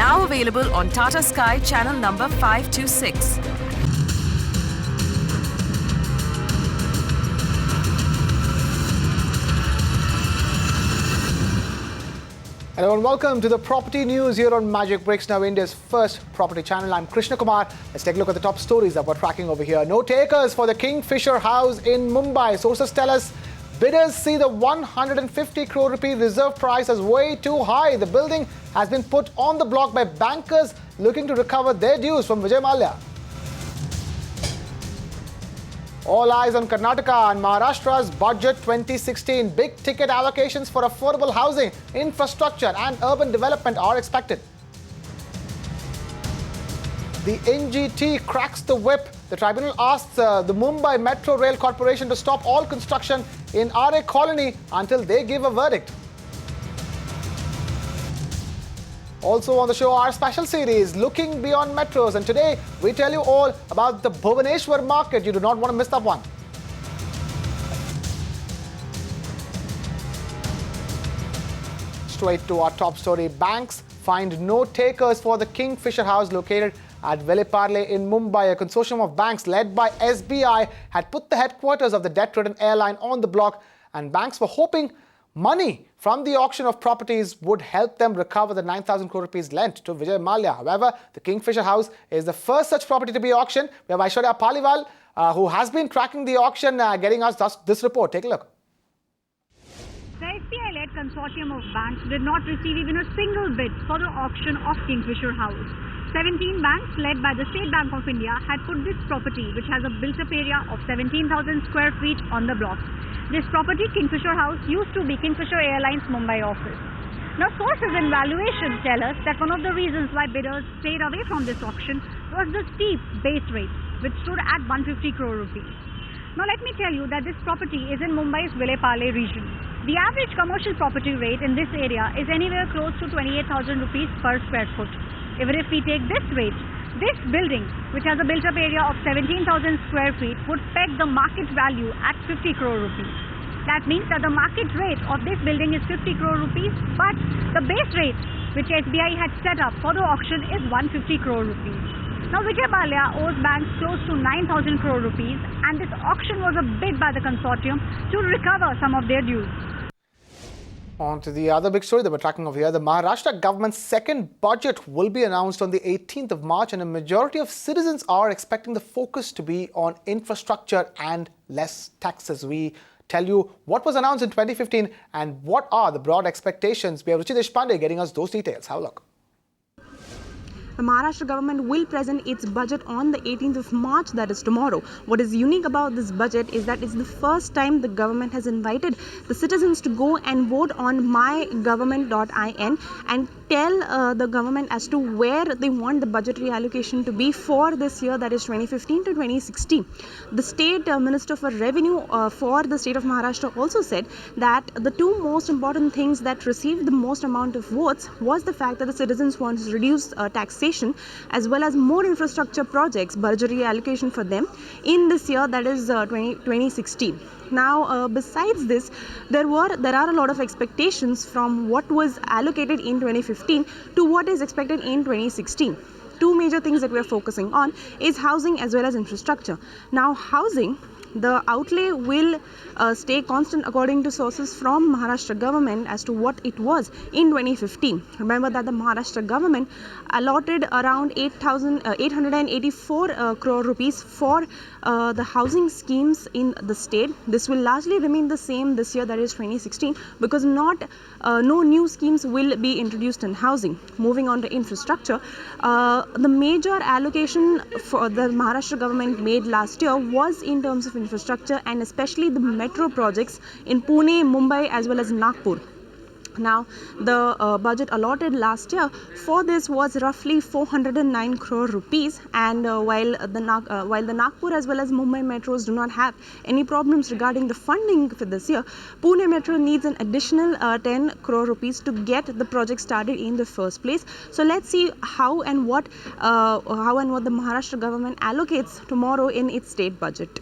Now available on Tata Sky channel number 526. Hello and welcome to the property news here on Magic Bricks, now India's first property channel. I'm Krishna Kumar. Let's take a look at the top stories that we're tracking over here. No takers for the Kingfisher house in Mumbai. Sources tell us bidders see the 150 crore rupee reserve price as way too high. The building has been put on the block by bankers looking to recover their dues from Vijay Mallya. All eyes on Karnataka and Maharashtra's Budget 2016. Big ticket allocations for affordable housing, infrastructure and urban development are expected. The NGT cracks the whip. The tribunal asks the Mumbai Metro Rail Corporation to stop all construction in RA Colony until they give a verdict. Also on the show, our special series, Looking Beyond Metros. And today, we tell you all about the Bhuvaneshwar market. You do not want to miss that one. Straight to our top story. Banks find no takers for the Kingfisher house located at Veleparle in Mumbai. A consortium of banks led by SBI had put the headquarters of the debt-ridden airline on the block, and banks were hoping money from the auction of properties would help them recover the 9,000 crore rupees lent to Vijay Mallya. However, the Kingfisher house is the first such property to be auctioned. We have Aishwarya Paliwal, who has been tracking the auction, getting us this report. Take a look. The SBI-led consortium of banks did not receive even a single bid for the auction of Kingfisher house. 17 banks led by the State Bank of India had put this property, which has a built-up area of 17,000 square feet, on the block. This property, Kingfisher house, used to be Kingfisher Airlines Mumbai office. Now, sources and valuation tell us that one of the reasons why bidders stayed away from this auction was the steep base rate, which stood at 150 crore rupees. Now, let me tell you that this property is in Mumbai's Veleparle region. The average commercial property rate in this area is anywhere close to 28,000 rupees per square foot. Even if we take this rate, this building, which has a built-up area of 17,000 square feet, would peg the market value at 50 crore rupees. That means that the market rate of this building is 50 crore rupees, but the base rate, which SBI had set up for the auction, is 150 crore rupees. Now, Vijay Mallya owes banks close to 9,000 crore rupees, and this auction was a bid by the consortium to recover some of their dues. On to the other big story that we're tracking over here. The Maharashtra government's second budget will be announced on the 18th of March, and a majority of citizens are expecting the focus to be on infrastructure and less taxes. We tell you what was announced in 2015 and what are the broad expectations. We have Ruchi Deshpande getting us those details. Have a look. The Maharashtra government will present its budget on the 18th of March, that is tomorrow. What is unique about this budget is that it's the first time the government has invited the citizens to go and vote on mygovernment.in and tell the government as to where they want the budgetary allocation to be for this year, that is 2015 to 2016. The State Minister for Revenue for the state of Maharashtra also said that the two most important things that received the most amount of votes was the fact that the citizens want to reduce taxation as well as more infrastructure projects, budgetary allocation for them in this year, that is 2016. Now, besides this, there are a lot of expectations from what was allocated in 2015 to what is expected in 2016. Two major things that we are focusing on is housing as well as infrastructure. Now, housing, the outlay will stay constant according to sources from Maharashtra government as to what it was in 2015. Remember that the Maharashtra government allotted around 884 crore rupees for the housing schemes in the state. This will largely remain the same this year, that is 2016, because no new schemes will be introduced in housing. Moving on to infrastructure, the major allocation for the Maharashtra government made last year was in terms of infrastructure, and especially the metro projects in Pune, Mumbai as well as Nagpur. Now, the budget allotted last year for this was roughly 409 crore rupees, and while the Nagpur as well as Mumbai metros do not have any problems regarding the funding for this year, Pune metro needs an additional 10 crore rupees to get the project started in the first place. So let's see how and what the Maharashtra government allocates tomorrow in its state budget.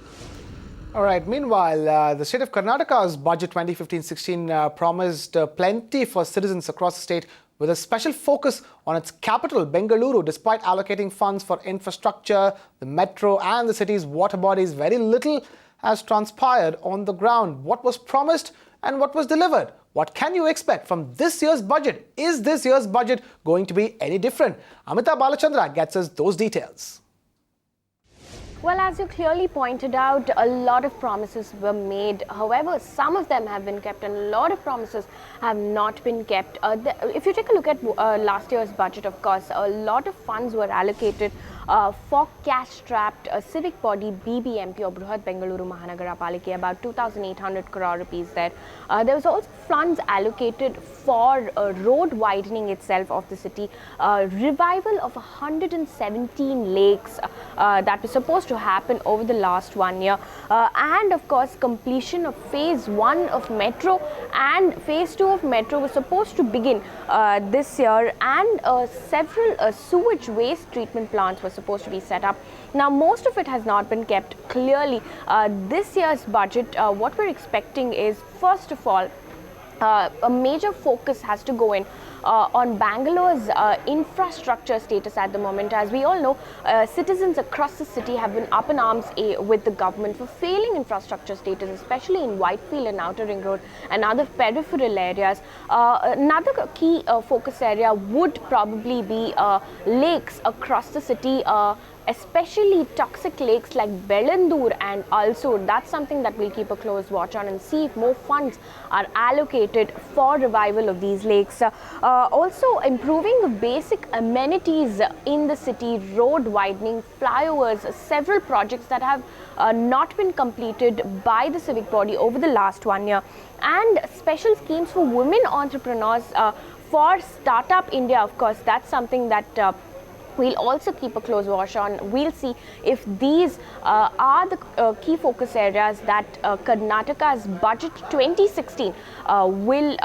All right. Meanwhile, the state of Karnataka's budget 2015-16 promised plenty for citizens across the state. with a special focus on its capital, Bengaluru. Despite allocating funds for infrastructure, the metro and the city's water bodies, very little has transpired on the ground. What was promised and what was delivered? What can you expect from this year's budget? Is this year's budget going to be any different? Amita Balachandra gets us those details. Well, as you clearly pointed out, a lot of promises were made. However, some of them have been kept and a lot of promises have not been kept. If you take a look at last year's budget, of course, a lot of funds were allocated for cash-strapped civic body BBMP or Bruhat Bengaluru Mahanagara about 2,800 crore rupees there. There was also funds allocated for road widening itself of the city, revival of 117 lakes that was supposed to happen over the last 1 year, and of course completion of phase 1 of metro, and phase 2 of metro was supposed to begin this year, and several sewage waste treatment plants were supposed to be set up. Now most of it has not been kept. Clearly this year's budget, what we're expecting is, first of all, a major focus has to go in on Bangalore's infrastructure status at the moment. As we all know, citizens across the city have been up in arms with the government for failing infrastructure status, especially in Whitefield and Outer Ring Road and other peripheral areas. Another key focus area would probably be lakes across the city, especially toxic lakes like Belandur and Alsur. That's something that we'll keep a close watch on and see if more funds are allocated for revival of these lakes. Also improving the basic amenities in the city, road widening, flyovers, several projects that have not been completed by the civic body over the last 1 year, and special schemes for women entrepreneurs, for Startup India. Of course, that's something that we'll also keep a close watch on. We'll see if these are the key focus areas that Karnataka's Budget 2016 will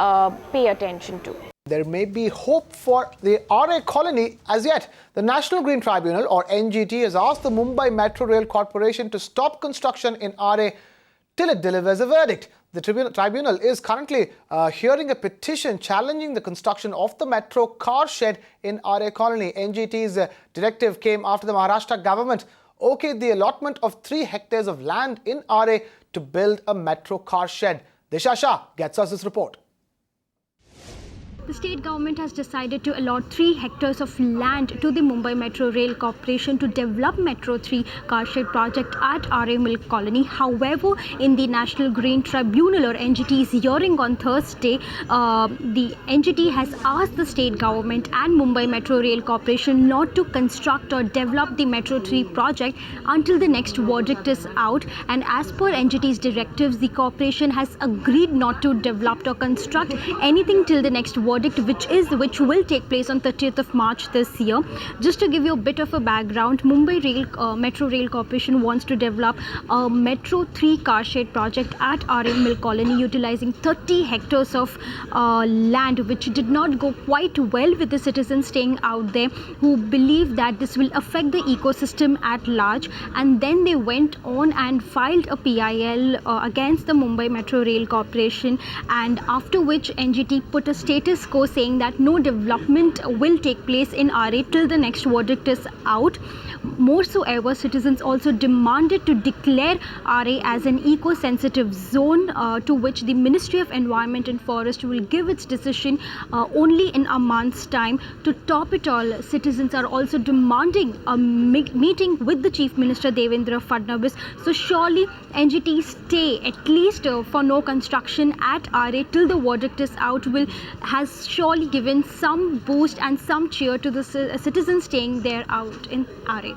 pay attention to. There may be hope for the RA colony as yet. The National Green Tribunal, or NGT, has asked the Mumbai Metro Rail Corporation to stop construction in RA till it delivers a verdict. The tribunal is currently hearing a petition challenging the construction of the metro car shed in RA colony. NGT's directive came after the Maharashtra government okayed the allotment of 3 hectares of land in RA to build a metro car shed. Disha Shah gets us this report. The state government has decided to allot 3 hectares of land to the Mumbai Metro Rail Corporation to develop Metro 3 car shed project at RA Milk Colony. However, in the National Green Tribunal, or NGT's hearing on Thursday, the NGT has asked the state government and Mumbai Metro Rail Corporation not to construct or develop the Metro 3 project until the next verdict is out. And as per NGT's directives, the corporation has agreed not to develop or construct anything till the next verdict, which will take place on 30th of March this year. Just to give you a bit of a background, Mumbai Metro Rail Corporation wants to develop a Metro 3 car shed project at RA Milk Colony utilizing 30 hectares of land, which did not go quite well with the citizens staying out there, who believe that this will affect the ecosystem at large. And then they went on and filed a PIL against the Mumbai Metro Rail Corporation, and after which NGT put a status quo saying that no development will take place in RA till the next verdict is out. More so ever, citizens also demanded to declare RA as an eco-sensitive zone, to which the Ministry of Environment and Forest will give its decision only in a month's time. To top it all, citizens are also demanding a meeting with the Chief Minister Devendra Fadnavis. So surely NGT stay at least for no construction at RA till the verdict is out has surely given some boost and some cheer to the citizens staying there out in RA.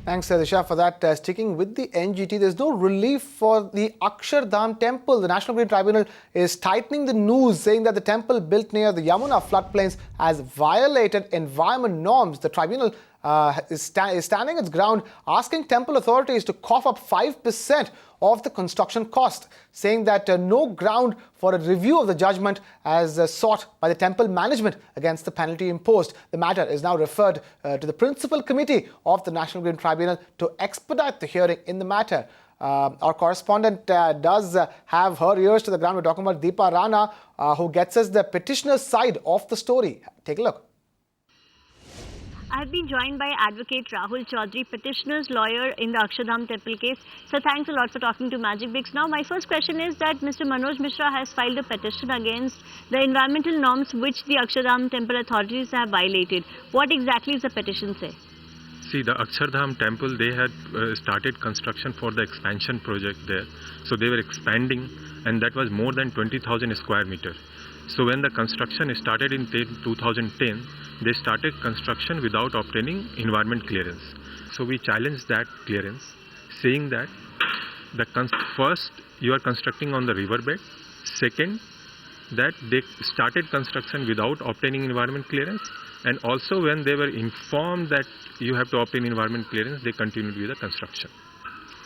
Thanks, Disha, for that. Sticking with the NGT, there's no relief for the Kshardham temple. The National Green Tribunal is tightening the noose, saying that the temple built near the Yamuna floodplains has violated environment norms. The tribunal is standing its ground, asking temple authorities to cough up 5% of the construction cost, saying that no ground for a review of the judgment as sought by the temple management against the penalty imposed. The matter is now referred to the principal committee of the National Green Tribunal to expedite the hearing in the matter. Our correspondent does have her ears to the ground. We're talking about Deepa Rana, who gets us the petitioner's side of the story. Take a look. I've been joined by Advocate Rahul Chaudhary, petitioner's lawyer in the Kshardham temple case. So thanks a lot for talking to Magic Bricks. Now, my first question is that Mr. Manoj Mishra has filed a petition against the environmental norms which the Kshardham temple authorities have violated. What exactly is the petition say? See, the Kshardham temple, they had started construction for the expansion project there. So they were expanding, and that was more than 20,000 square meters. So when the construction started in 2010, they started construction without obtaining environment clearance. So we challenged that clearance, saying that first, you are constructing on the riverbed. Second, that they started construction without obtaining environment clearance. And also when they were informed that you have to obtain environment clearance, they continued with the construction.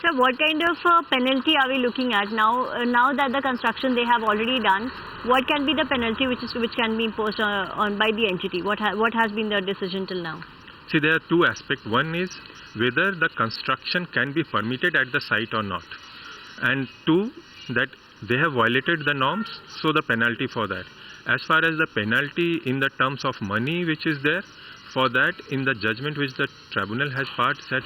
So what kind of penalty are we looking at now? Now that the construction they have already done, what can be the penalty which can be imposed on by the entity? What has been the decision till now? See, there are two aspects. One is whether the construction can be permitted at the site or not. And two, that they have violated the norms, so the penalty for that. As far as the penalty in the terms of money which is there, for that in the judgment which the tribunal has passed, said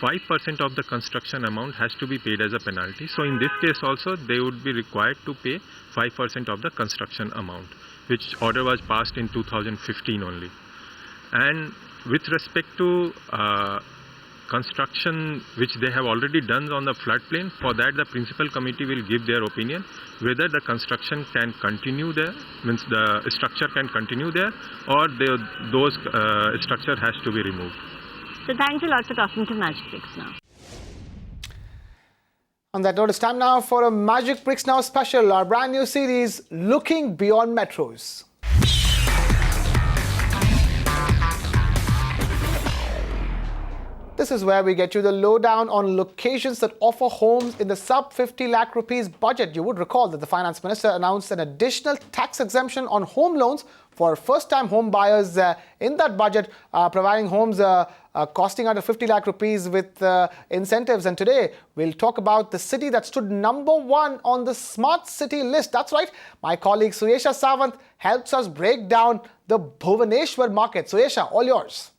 5% of the construction amount has to be paid as a penalty. So in this case also, they would be required to pay 5% of the construction amount, which order was passed in 2015 only. And with respect to construction which they have already done on the floodplain, for that the principal committee will give their opinion whether the construction can continue there, means the structure can continue there, or those structure has to be removed. So thanks a lot for talking to Magic Bricks now. On that note, it's time now for a Magic Bricks Now special, our brand new series, Looking Beyond Metros. This is where we get you the lowdown on locations that offer homes in the sub 50 lakh rupees budget. You would recall that the Finance Minister announced an additional tax exemption on home loans for first-time home buyers in that budget, providing homes costing under 50 lakh rupees with incentives. And today, we'll talk about the city that stood #1 on the Smart City list. That's right. My colleague Suyesha Sawant helps us break down the Bhuvaneshwar market. Suyesha, all yours.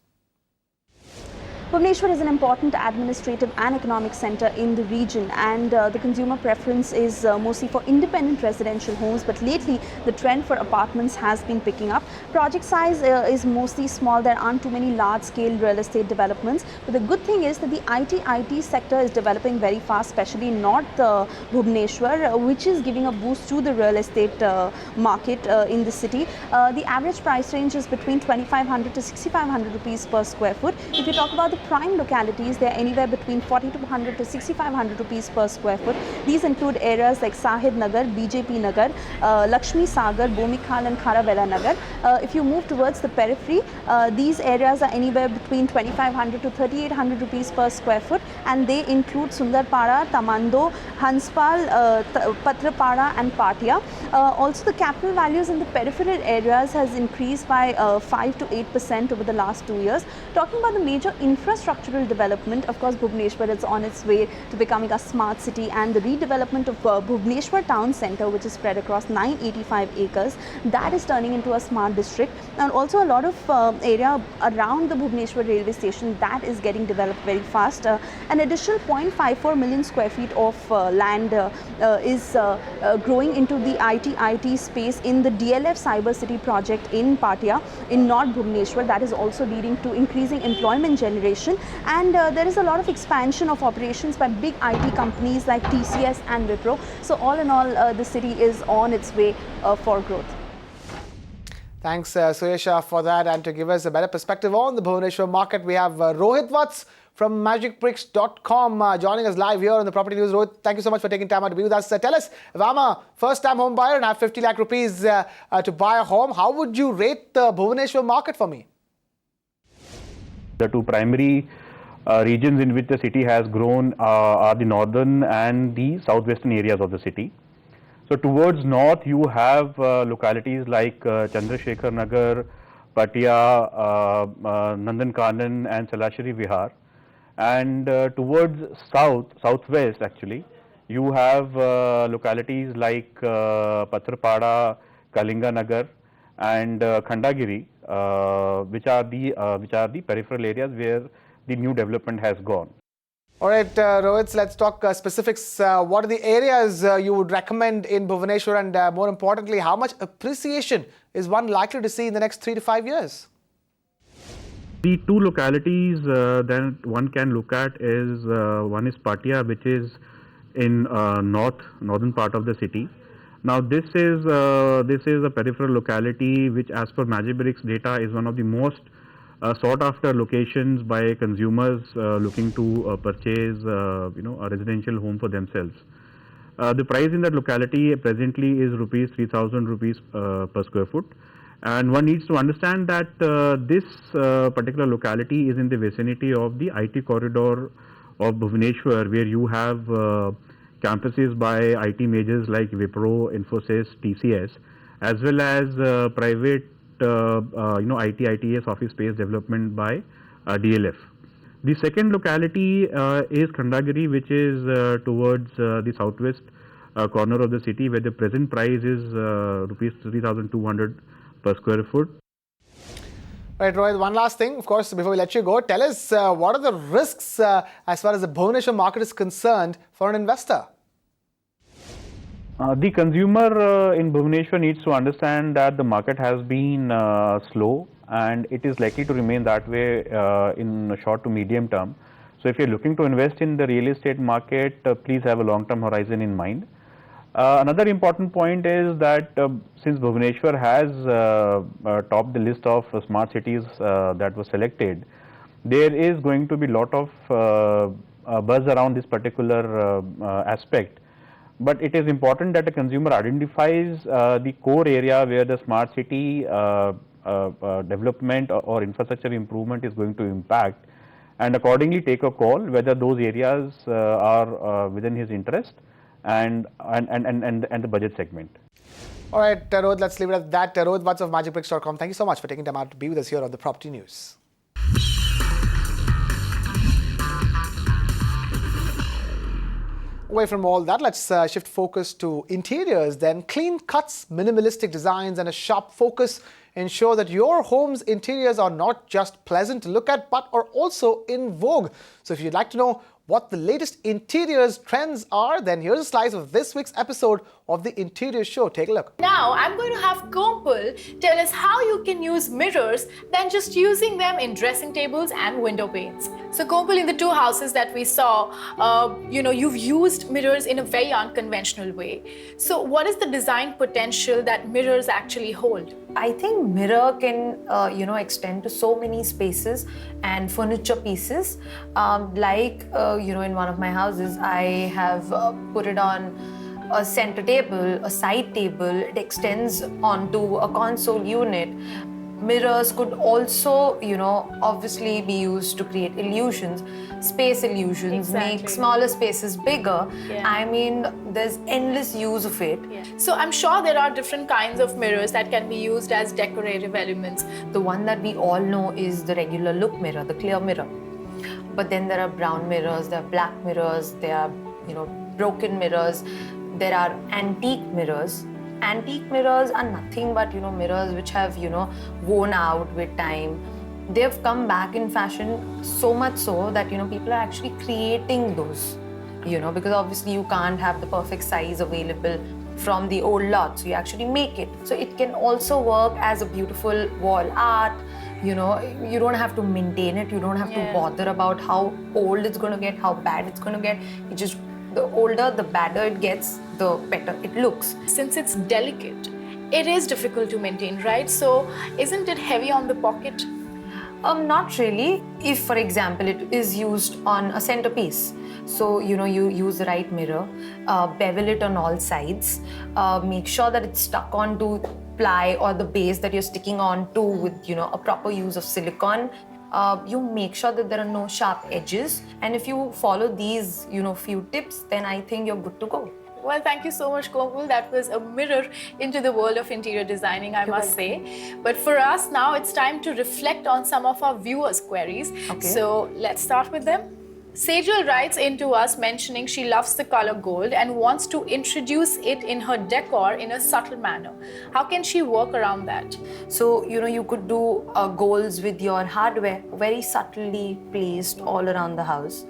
Bhuvaneshwar is an important administrative and economic centre in the region, and the consumer preference is mostly for independent residential homes, but lately the trend for apartments has been picking up. Project size is mostly small. There aren't too many large-scale real estate developments, but the good thing is that the IT sector is developing very fast, especially in North Bhuvaneshwar, which is giving a boost to the real estate market in the city. The average price range is between 2,500 to 6,500 rupees per square foot. If you talk about the prime localities, they are anywhere between 4,200 to 6,500 rupees per square foot. These include areas like Sahid Nagar, BJP Nagar, Lakshmi Sagar, Bomikhal and Kharavela Nagar. If you move towards the periphery, these areas are anywhere between 2,500 to 3,800 rupees per square foot, and they include Sundarpara, Tamando, Hanspal, Patrapara and Patia. Also, the capital values in the peripheral areas has increased by 5 to 8% over the last 2 years. Talking about the major infrastructural development, of course, Bhuvaneshwar is on its way to becoming a smart city, and the redevelopment of Bhuvaneshwar town centre, which is spread across 985 acres, that is turning into a smart district. And also a lot of area around the Bhuvaneshwar railway station, that is getting developed very fast. An additional 0.54 million square feet of land is growing into the IT space in the DLF Cyber City project in Patia in North Bhuvaneshwar. That is also leading to increasing employment generation, and there is a lot of expansion of operations by big IT companies like TCS and Wipro. So all in all, the city is on its way for growth. Thanks, Suyesha, for that. And to give us a better perspective on the Bhuvaneshwar market, we have Rohit Vats from magicbricks.com joining us live here on the Property News. Rohit, thank you so much for taking time out to be with us. Tell us, if I'm a first-time home buyer and I have 50 lakh rupees to buy a home, how would you rate the Bhuvaneshwar market for me? The two primary regions in which the city has grown are the northern and the southwestern areas of the city. So towards north, you have localities like Chandrasekhar Nagar, Patia, Nandan Kanan and Salashari Vihar. And towards southwest actually, you have localities like Pathrapada, Kalinganagar, and Khandagiri, which are the peripheral areas where the new development has gone. All right, Rohit, let's talk specifics. What are the areas you would recommend in Bhuvaneshwar, and more importantly, how much appreciation is one likely to see in the next 3 to 5 years? The two localities that one can look at is one is Patia, which is in northern part of the city. Now this is a peripheral locality which, as per Magicbricks data, is one of the most sought after locations by consumers looking to purchase a residential home for themselves. The price in that locality presently is 3,000 rupees per square foot. And one needs to understand that this particular locality is in the vicinity of the IT corridor of Bhuvaneshwar, where you have campuses by IT majors like Wipro, Infosys, TCS, as well as private IT, ITS office space development by DLF. The second locality is Khandagiri, which is towards the southwest corner of the city, where the present price is rupees 3,200 per square foot. Right, Rohit, one last thing, of course, before we let you go, tell us what are the risks as far as the Bhuvaneshwar market is concerned for an investor? The consumer in Bhuvaneshwar needs to understand that the market has been slow, and it is likely to remain that way in the short to medium term. So if you're looking to invest in the real estate market, please have a long-term horizon in mind. Another important point is that since Bhuvaneshwar has topped the list of smart cities that was selected, there is going to be a lot of buzz around this particular aspect. But it is important that the consumer identifies the core area where the smart city development or infrastructure improvement is going to impact, and accordingly take a call whether those areas are within his interest and the budget segment. All right, Rohit, let's leave it at that. Rohit Vats of magicbricks.com. Thank you so much for taking time out to be with us here on the Property News. Away from all that, let's shift focus to interiors then. Clean cuts, minimalistic designs and a sharp focus ensure that your home's interiors are not just pleasant to look at but are also in vogue. So if you'd like to know what the latest interiors trends are, then here's a slice of this week's episode of the Interior Show. Take a look. Now I'm going to have Kompal tell us how you can use mirrors than just using them in dressing tables and window panes. So Kompal, in the two houses that we saw, you've used mirrors in a very unconventional way. So what is the design potential that mirrors actually hold? I think mirror can, extend to so many spaces and furniture pieces. In one of my houses, I have put it on a center table, a side table. It extends onto a console unit. Mirrors could also, obviously be used to create illusions, space illusions, make smaller spaces bigger. Yeah. I mean, there's endless use of it. Yeah. So I'm sure there are different kinds of mirrors that can be used as decorative elements. The one that we all know is the regular look mirror, the clear mirror. But then there are brown mirrors, there are black mirrors, there are, broken mirrors, there are antique mirrors. Antique mirrors are nothing but, mirrors which have, worn out with time. They've come back in fashion so much so that, people are actually creating those, because obviously you can't have the perfect size available from the old lot, so you actually make it. So it can also work as a beautiful wall art. You don't have to maintain it, you don't have to bother about how old it's going to get, how bad it's going to get. It just, the older, the badder it gets, the better it looks. Since it's delicate, it is difficult to maintain, right? So isn't it heavy on the pocket? Not really. If, for example, it is used on a centerpiece, so you use the right mirror, bevel it on all sides, make sure that it's stuck onto ply or the base that you're sticking on to with a proper use of silicone. You make sure that there are no sharp edges, and if you follow these few tips, then I think you're good to go. Well, thank you so much, Kompal. That was a mirror into the world of interior designing, I must say. But for us now, it's time to reflect on some of our viewers' queries. Okay. So let's start with them. Sejal writes into us mentioning she loves the color gold and wants to introduce it in her decor in a subtle manner. How can she work around that? So, you could do golds with your hardware very subtly placed all around the house.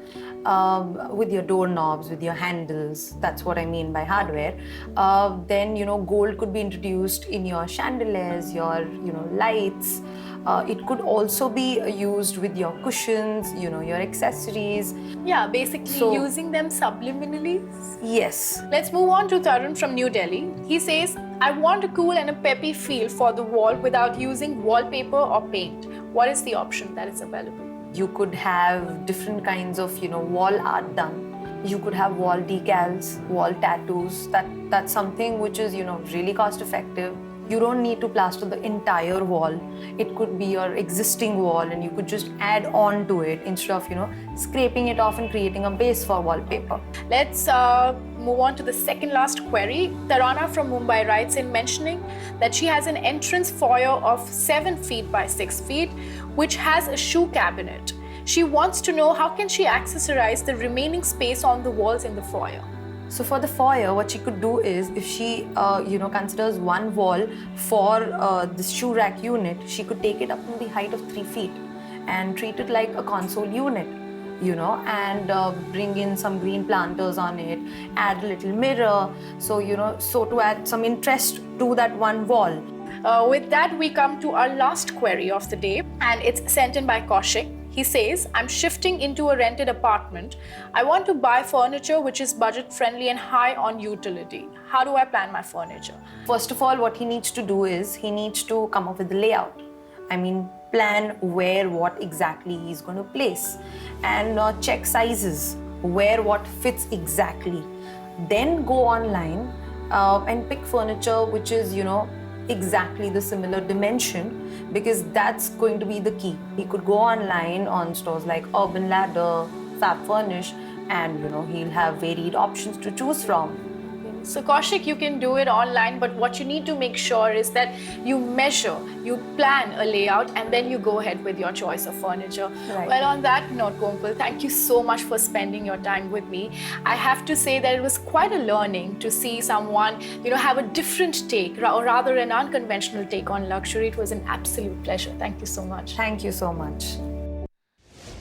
With your doorknobs, with your handles, that's what I mean by hardware. Then, gold could be introduced in your chandeliers, your, lights. It could also be used with your cushions, your accessories. Yeah, basically using them subliminally. Yes. Let's move on to Tarun from New Delhi. He says, I want a cool and a peppy feel for the wall without using wallpaper or paint. What is the option that is available? You could have different kinds of, wall art done. You could have wall decals, wall tattoos. That's something which is, really cost effective. You don't need to plaster the entire wall. It could be your existing wall and you could just add on to it instead of, scraping it off and creating a base for wallpaper. Let's move on to the second last query. Tarana from Mumbai writes in mentioning that she has an entrance foyer of 7 feet by 6 feet, which has a shoe cabinet. She wants to know how can she accessorize the remaining space on the walls in the foyer. So for the foyer, what she could do is, if she, considers one wall for this shoe rack unit, she could take it up to the height of 3 feet and treat it like a console unit, and bring in some green planters on it, add a little mirror, so to add some interest to that one wall. With that, we come to our last query of the day, and it's sent in by Kaushik. He says, I'm shifting into a rented apartment. I want to buy furniture which is budget friendly and high on utility. How do I plan my furniture? First of all, what he needs to do is he needs to come up with the layout. Plan where what exactly he's going to place and check sizes, where what fits exactly. Then go online and pick furniture which is, exactly the similar dimension, because that's going to be the key. He could go online on stores like Urban Ladder, Fab Furnish, and he'll have varied options to choose from. So Kaushik, you can do it online, but what you need to make sure is that you measure, you plan a layout, and then you go ahead with your choice of furniture. Right. Well, on that note, Gompal, thank you so much for spending your time with me. I have to say that it was quite a learning to see someone, have a different take, or rather an unconventional take on luxury. It was an absolute pleasure. Thank you so much. Thank you so much.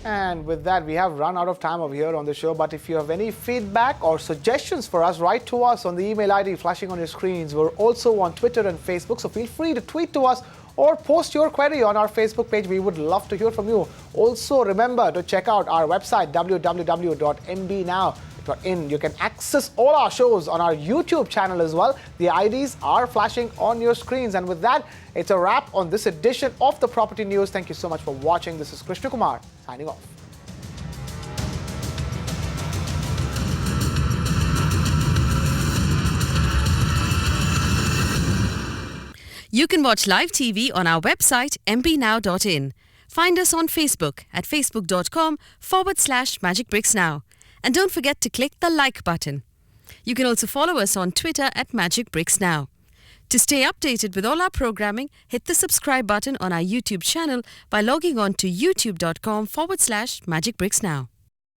And with that, we have run out of time over here on the show. But if you have any feedback or suggestions for us, write to us on the email ID flashing on your screens. We're also on Twitter and Facebook, so feel free to tweet to us or post your query on our Facebook page. We would love to hear from you. Also, remember to check out our website, www.mbnow.in. You can access all our shows on our YouTube channel as well. The IDs are flashing on your screens. And with that, it's a wrap on this edition of the Property News. Thank you so much for watching. This is Krishna Kumar signing off. You can watch live TV on our website mbnow.in. Find us on Facebook at facebook.com/magicbricksnow. And don't forget to click the like button. You can also follow us on Twitter at magicbricksnow. To stay updated with all our programming, hit the subscribe button on our YouTube channel by logging on to youtube.com/magicbricksnow.